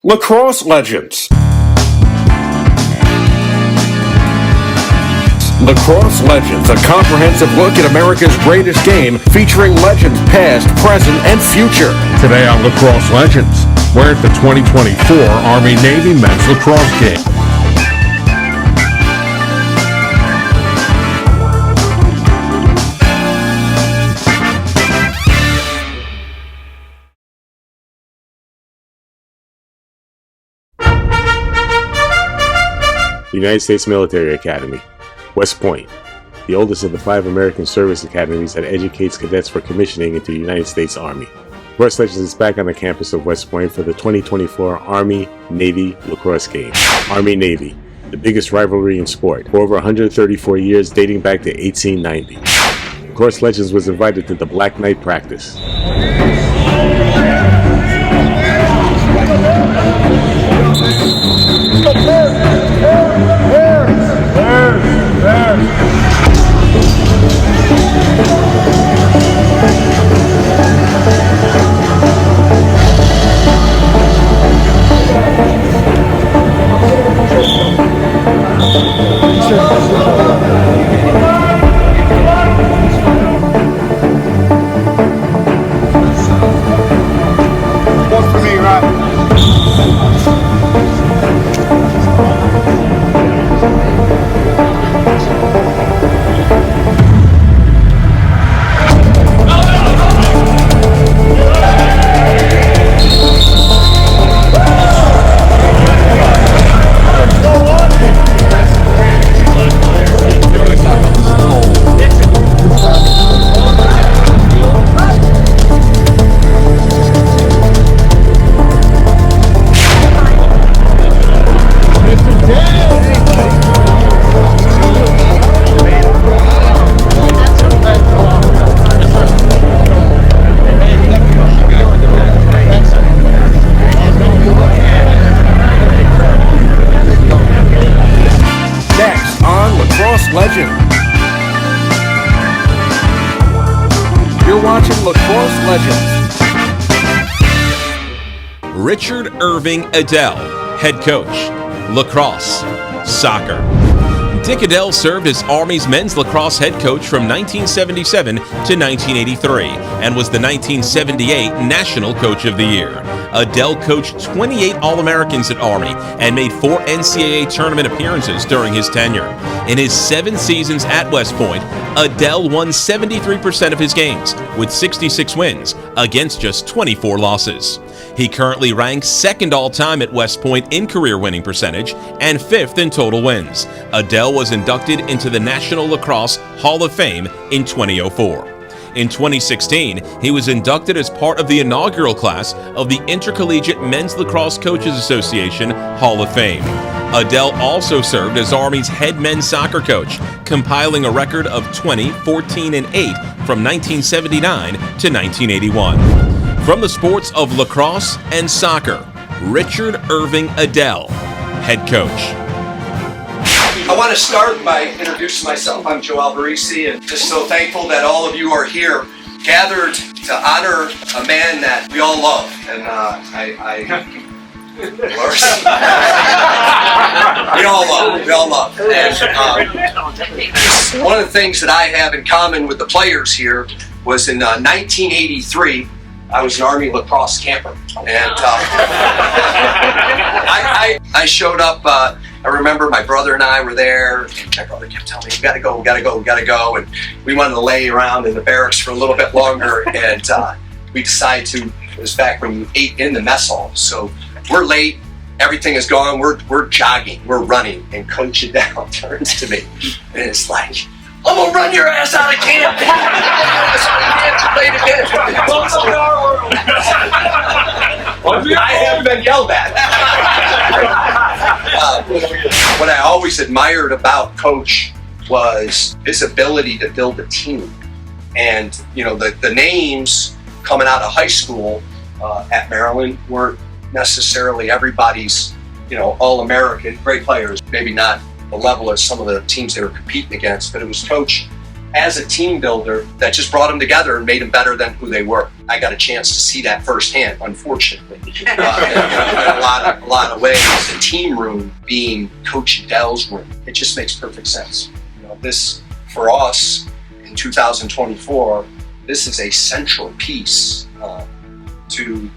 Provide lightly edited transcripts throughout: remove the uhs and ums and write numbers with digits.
Lacrosse Legends. Lacrosse Legends, a comprehensive look at America's greatest game, featuring legends past, present, and future. Today on Lacrosse Legends, we're at the 2024 Army-Navy Men's Lacrosse Game. United States Military Academy, West Point, the oldest of the 5 American service academies that educates cadets for commissioning into the United States Army. Lacrosse Legends is back on the campus of West Point for the 2024 Army-Navy Lacrosse Game. Army-Navy, the biggest rivalry in sport, for over 134 years dating back to 1890. Lacrosse Legends was invited to the Black Knight practice. Legend. You're watching Lacrosse Legends. Richard Irving Edell, head coach, lacrosse, soccer. Dick Edell served as Army's men's lacrosse head coach from 1977 to 1983 and was the 1978 National Coach of the Year. Edell coached 28 All-Americans at Army and made 4 NCAA tournament appearances during his tenure. In his 7 seasons at West Point, Edell won 73% of his games, with 66 wins against just 24 losses. He currently ranks 2nd all-time at West Point in career winning percentage and 5th in total wins. Edell was inducted into the National Lacrosse Hall of Fame in 2004. In 2016, he was inducted as part of the inaugural class of the Intercollegiate Men's Lacrosse Coaches Association Hall of Fame. Edell also served as Army's head men's soccer coach, compiling a record of 20, 14, and 8 from 1979 to 1981. From the sports of lacrosse and soccer, Richard Irving Edell, head coach. I want to start by introducing myself. I'm Joe Alvarisi, and just so thankful that all of you are here, gathered to honor a man that we all love. And we all love. And one of the things that I have in common with the players here was in 1983, I was an Army lacrosse camper, and I showed up. I remember my brother and I were there, and my brother kept telling me, we gotta go, and we wanted to lay around in the barracks for a little bit longer, and we decided to, it was back when you ate in the mess hall, so we're late, everything is gone, we're jogging, we're running, and Coach Edell turns to me, and it's like, I'm gonna run your ass out of camp! I haven't been yelled at. What I always admired about Coach was his ability to build a team. And, you know, the names coming out of high school at Maryland weren't necessarily everybody's, you know, all-American, great players, maybe not the level of some of the teams they were competing against, but it was Coach as a team builder that just brought them together and made them better than who they were. I got a chance to see that firsthand, unfortunately, in a lot of ways. The team room being Coach Edell's room, it just makes perfect sense. This, for us, in 2024, this is a central piece to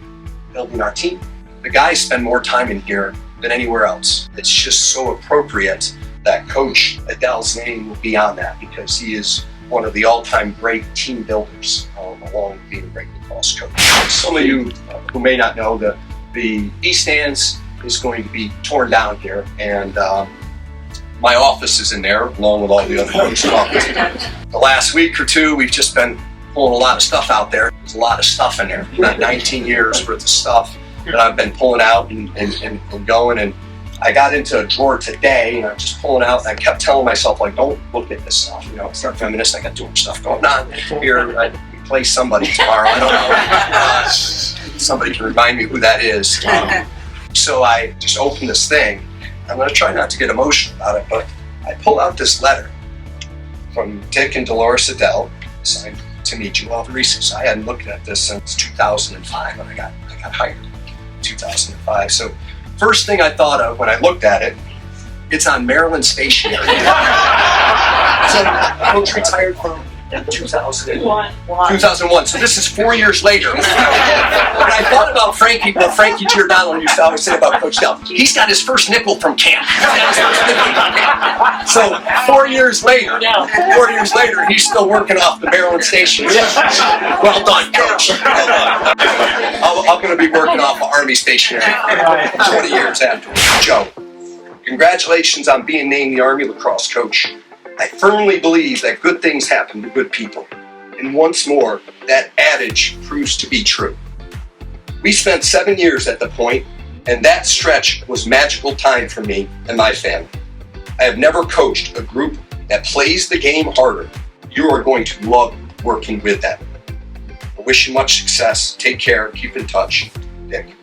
building our team. The guys spend more time in here than anywhere else. It's just so appropriate that Coach Edell's name will be on that, because he is one of the all-time great team builders, along with being a great lacrosse coach. Some of you who may not know, the East Stands is going to be torn down here, and my office is in there, along with all the other coaches' offices. The last week or two, we've just been pulling a lot of stuff out there. There's a lot of stuff in there, 19 years worth of stuff that I've been pulling out and going. And I got into a drawer today, and I'm just pulling out, and I kept telling myself, like, don't look at this stuff. It's not feminist. I got too much stuff going on here. I play somebody tomorrow. I don't know. Somebody can remind me who that is. So I just opened this thing. I'm going to try not to get emotional about it, but I pull out this letter from Dick and Dolores Edell, signed to meet you all the reasons. I hadn't looked at this since 2005 when I got hired in 2005. So first thing I thought of when I looked at it, it's on Maryland stationery. So Coach retired from 2001. So this is 4 years later. When I thought about Frankie, what Frankie Giordano used to always say about Coach Edell, he's got his first nickel from camp. So 4 years later, he's still working off the Maryland station. Well done, Coach. Well done. I'm going to be working off of Army stationery 20 years afterwards. Joe, congratulations on being named the Army lacrosse coach. I firmly believe that good things happen to good people. And once more, that adage proves to be true. We spent 7 years at the Point, and that stretch was magical time for me and my family. I have never coached a group that plays the game harder. You are going to love working with them. I wish you much success. Take care. Keep in touch. Dick.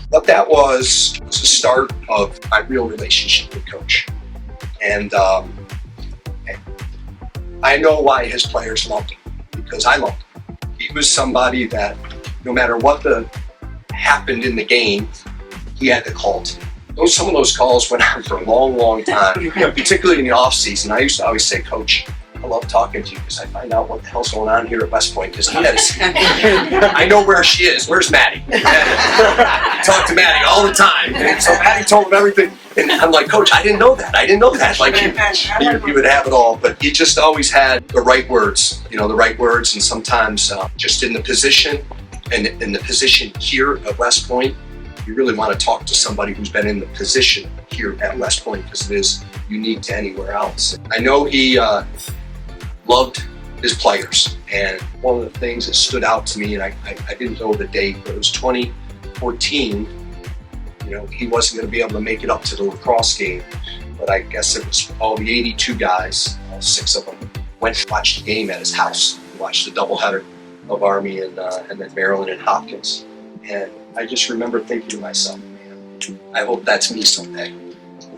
What that was the start of my real relationship with Coach. And I know why his players loved him, because I loved him. He was somebody that no matter what happened in the game, he had to call to me. Some of those calls went on for a long, long time, particularly in the off season. I used to always say, Coach, I love talking to you because I find out what the hell's going on here at West Point. Because I know where she is. Where's Maddie? I talk to Maddie all the time. And so Maddie told him everything. And I'm like, Coach, I didn't know that. Like, he would have it all. But he just always had the right words, and sometimes just in the position, and in the position here at West Point, you really want to talk to somebody who's been in the position here at West Point, because it is unique to anywhere else. I know he loved his players, and one of the things that stood out to me, and I didn't know the date, but it was 2014. He wasn't going to be able to make it up to the lacrosse game, but I guess it was all the 82 guys, all 6 of them, went to watch the game at his house, watched the doubleheader of Army and then Maryland and Hopkins. And I just remember thinking to myself, man, I hope that's me someday.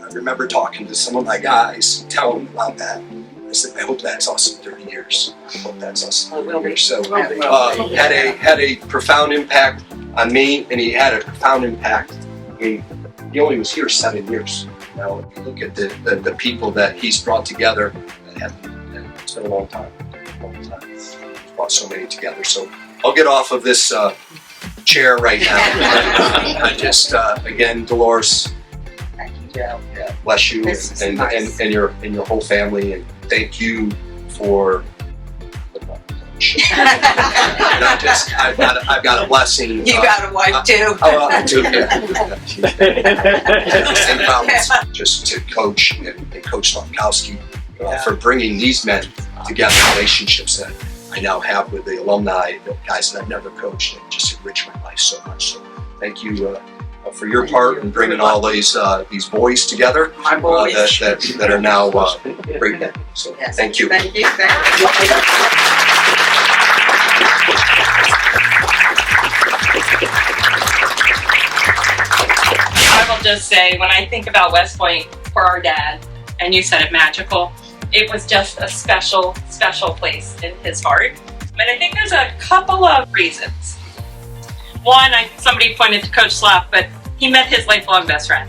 I remember talking to some of my guys, telling them about that. I said, I hope that's us in 30 years. I hope that's us in 30 years. So had a profound impact on me, and he had a profound impact. He only was here 7 years. If you look at the people that he's brought together, it's been a long time. He's brought so many together. So I'll get off of this chair right now. I just, again, Dolores, bless you and your whole family, and thank you for the coach. And I've got a blessing. You got a wife too. I do. Just to Coach and Coach Lomkowski for bringing these men together, relationships that I now have with the alumni, the guys that I've never coached, and just enrich my life so much. So thank you for your part in bringing all these boys together. My boys. That are now great men. So Yes. thank you. Thank you. I will just say, when I think about West Point for our dad, and you said it, magical, it was just a special, special place in his heart. And I think there's a couple of reasons. One, somebody pointed to Coach Slough, but he met his lifelong best friend,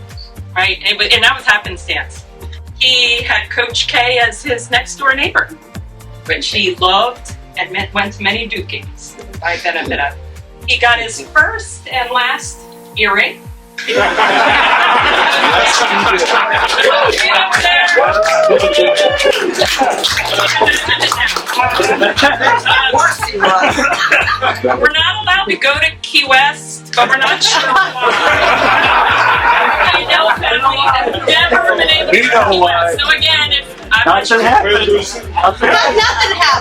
right? And that was happenstance. He had Coach K as his next door neighbor, which he loved and went to many Duke games. I benefit of. He got his first and last earring. We're not allowed to go to Key West, but we're not sure why. The Edell family has never been able to go to Key West. So again, if I'm Nothing happened.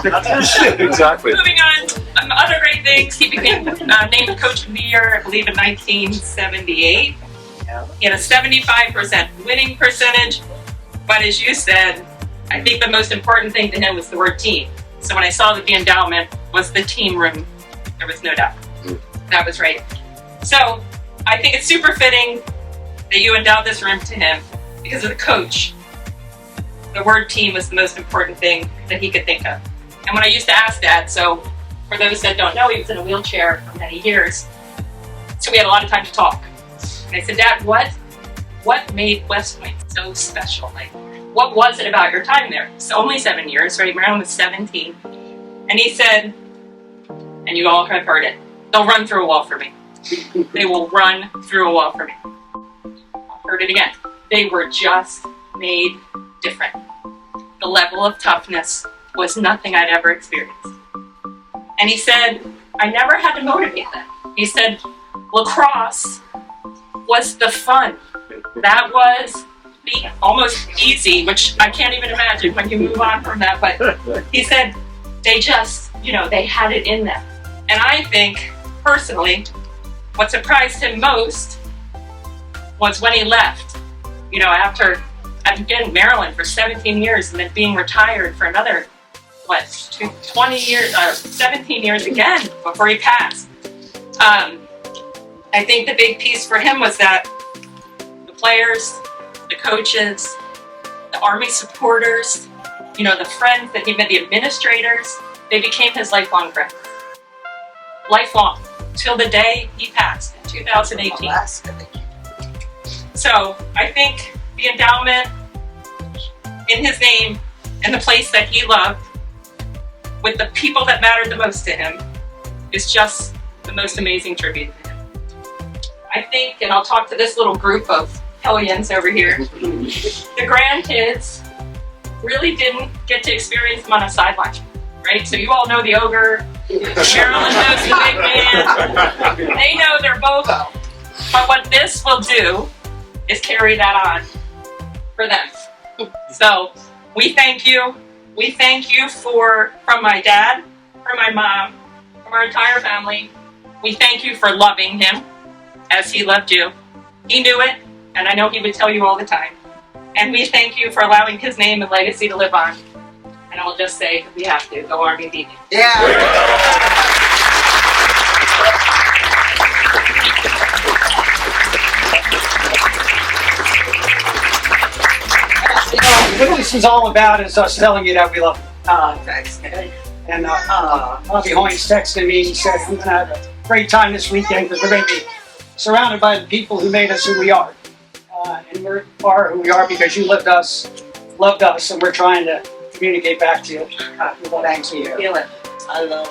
Nothing happened. Exactly. moving on, other great things. He became named Coach of the Year, I believe, in 1978. He had a 75% winning percentage, but as you said, I think the most important thing to him was the word team. So when I saw that the endowment was the team room, there was no doubt. That was right. So I think it's super fitting that you endowed this room to him because of the coach. The word team was the most important thing that he could think of. And when I used to ask Dad, so for those that don't know, he was in a wheelchair for many years, so we had a lot of time to talk. And I said, Dad, what made West Point so special? Like, what was it about your time there? It's only 7 years, right? Marion was 17. And he said, and you all have heard it, they'll run through a wall for me. They will run through a wall for me. Heard it again. They were just made different. The level of toughness was nothing I'd ever experienced. And he said, I never had to motivate them. He said, lacrosse was the fun. That was the almost easy, which I can't even imagine when you move on from that, but he said they just, they had it in them. And I think, personally, what surprised him most was when he left, after I've been in Maryland for 17 years and then being retired for another, 20 years, 17 years again before he passed. I think the big piece for him was that the players, the coaches, the Army supporters, the friends that he met, the administrators, they became his lifelong friends. Lifelong, till the day he passed in 2018. So I think the endowment in his name and the place that he loved with the people that mattered the most to him is just the most amazing tribute to him. I think, and I'll talk to this little group of hellions over here, the grandkids really didn't get to experience him on a sideline, right? So you all know the ogre, Marilyn knows the big man, they know their Bobo. But what this will do is carry that on for them. So we thank you. We thank you from my dad, from my mom, from our entire family. We thank you for loving him as he loved you. He knew it, and I know he would tell you all the time. And we thank you for allowing his name and legacy to live on. And I'll just say, we have to, go Army beat me. Yeah. What this is all about is us telling you that we love you. Thanks. And Bobby Hoynes texted me and said, we're going to have a great time this weekend because we're going to be surrounded by the people who made us who we are. And we are who we are because you loved us, and we're trying to communicate back to you. Thanks you. Feel it. I love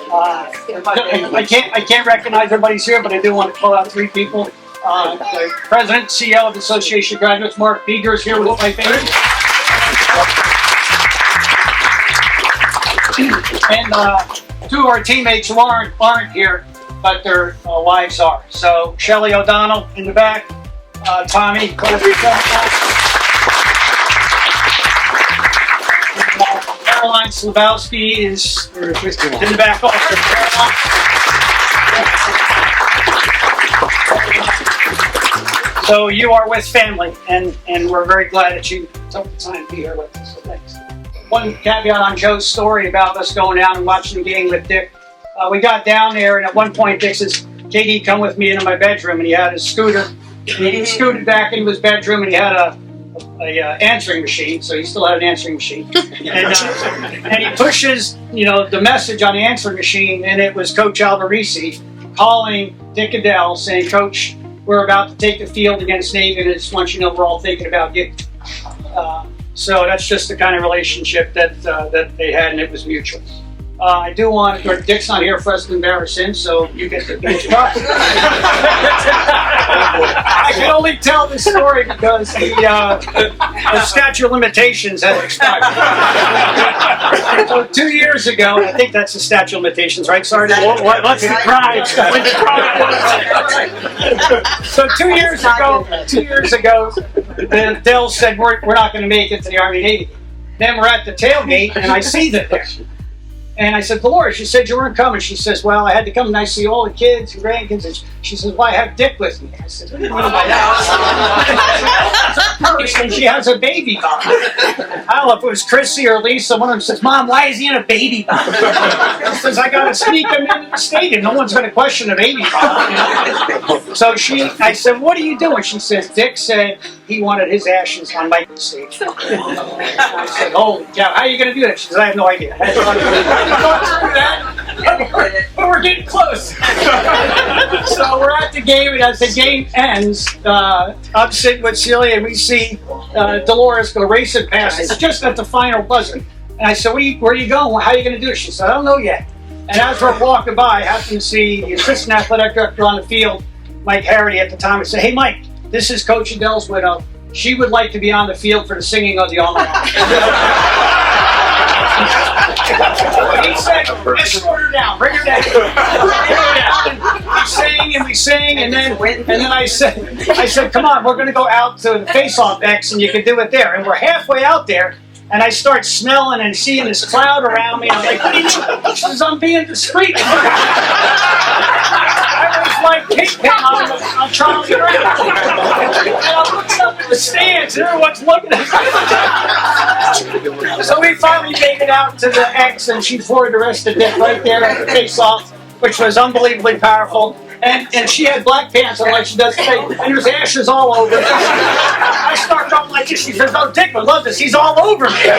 it. I can't recognize everybody's here, but I do want to call out 3 people. The President and CEO of the Association of Graduates, Mark Beeger, is here with my family. And 2 of our teammates who aren't here, but their wives are. So Shelly O'Donnell in the back, Tommy Caroline Slabowski is in the back also. So you are with family, and we're very glad that you took the time to be here with us. So thanks. One caveat on Joe's story about us going down and watching the game with Dick. We got down there, and at one point Dick says, "KD, come with me into my bedroom," and he had his scooter. And he scooted back into his bedroom, and he had a answering machine, so he still had an answering machine. And he pushes, the message on the answering machine, and it was Coach Alvarisi calling Dick Edell saying, "Coach, we're about to take the field against Navy, and I just want you to know we're all thinking about you." So that's just the kind of relationship that they had, and it was mutual. I do want, Dick's not here for us to embarrass him, so you get to do his part. I can only tell this story because the statute of limitations had expired. So 2 years ago, I think that's the statute of limitations, right, Sergeant? What's the crime? So 2 years ago, Edell said, we're not going to make it to the Army Navy. Then we're at the tailgate, and I see them there. And I said, "Dolores, you said you weren't coming." She says, "Well, I had to come and I see all the kids and grandkids." And she says, "Well, I have Dick with me." I said, "What do you mean by that?" And she has a baby bump. I don't know if it was Chrissy or Lisa. One of them says, "Mom, why is he in a baby bump?" She says, "I got to sneak him into the stadium. No one's going to question a baby bump." So I said, "What are you doing?" She says, "Dick said he wanted his ashes on my stage." I said, "Holy cow, how are you going to do that?" She says, "I have no idea." But we're getting close. So we're at the game, and as the game ends, I'm sitting with Celia, and we see Dolores go racing past us just at the final buzzer. And I said, "Where are you going? How are you going to do it?" She said, "I don't know yet." And as we're walking by, I happened to see the assistant athletic director on the field, Mike Harity at the time. I said, "Hey, Mike, this is Coach Edell's widow. She would like to be on the field for the singing of the Alma Mater." He said, "Escort her down, bring her down." We sang, and then I said, "Come on, we're going to go out to the face-off decks, and you can do it there." And we're halfway out there, and I start smelling and seeing this cloud around me. I'm like, "What are you doing?" She says, "I'm being discreet." I was like Pigpen on Charlie Brown. And I'm looking up at the stands, and everyone's looking at me. So we finally made it out to the X, and she poured the rest of it right there at the face-off, which was unbelievably powerful. And she had black pants on like she does today, and there's ashes all over. I start going like this. She says, "Oh, Dick would love this. He's all over me."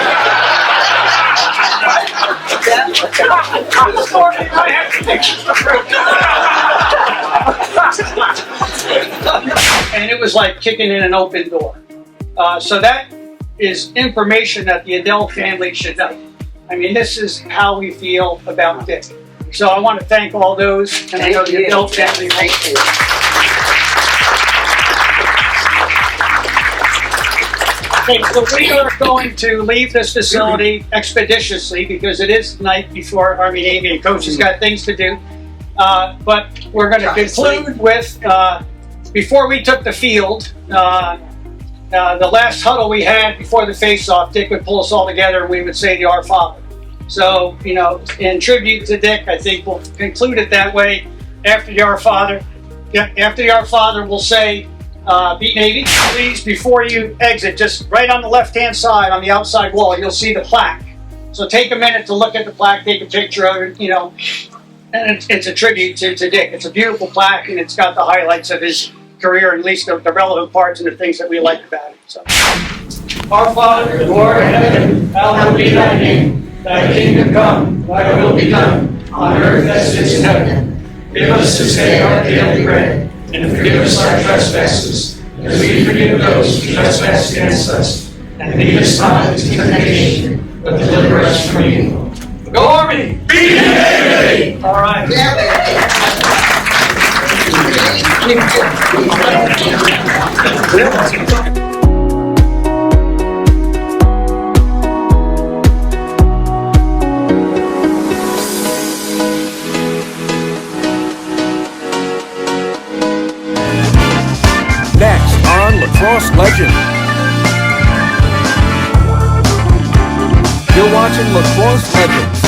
And it was like kicking in an open door. So that is information that the Edell family should know. I mean, this is how we feel about Dick. So I want to thank all those, and I know the Edell family. Thank you. Okay, so we are going to leave this facility expeditiously because it is the night before Army Navy, and Coach has got things to do. But we're going to conclude with, before we took the field, the last huddle we had before the face-off, Dick would pull us all together and we would say the Our Father. So, in tribute to Dick, I think we'll conclude it that way. After the Our Father, we'll say, "Beat Navy." Please, before you exit, just right on the left-hand side, on the outside wall, you'll see the plaque. So take a minute to look at the plaque, take a picture of it, and it's a tribute to Dick. It's a beautiful plaque, and it's got the highlights of his career, at least the relevant parts and the things that we like about it. So, Our Father, who art in heaven, hallowed be thy name. Thy kingdom come, thy will be done, on earth as it is in heaven. Give us this day our daily bread, and forgive us our trespasses, as we forgive those who trespass against us. And lead us not into temptation, but deliver us from evil. Go Army! Beat Navy! All right. Next on Lacrosse Legend. You're watching Lacrosse Legends.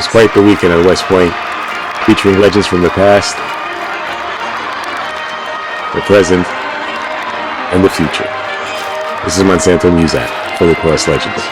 was quite the weekend at West Point, featuring legends from the past, the present, and the future. This is Monsanto Muzak for Lacrosse Legends.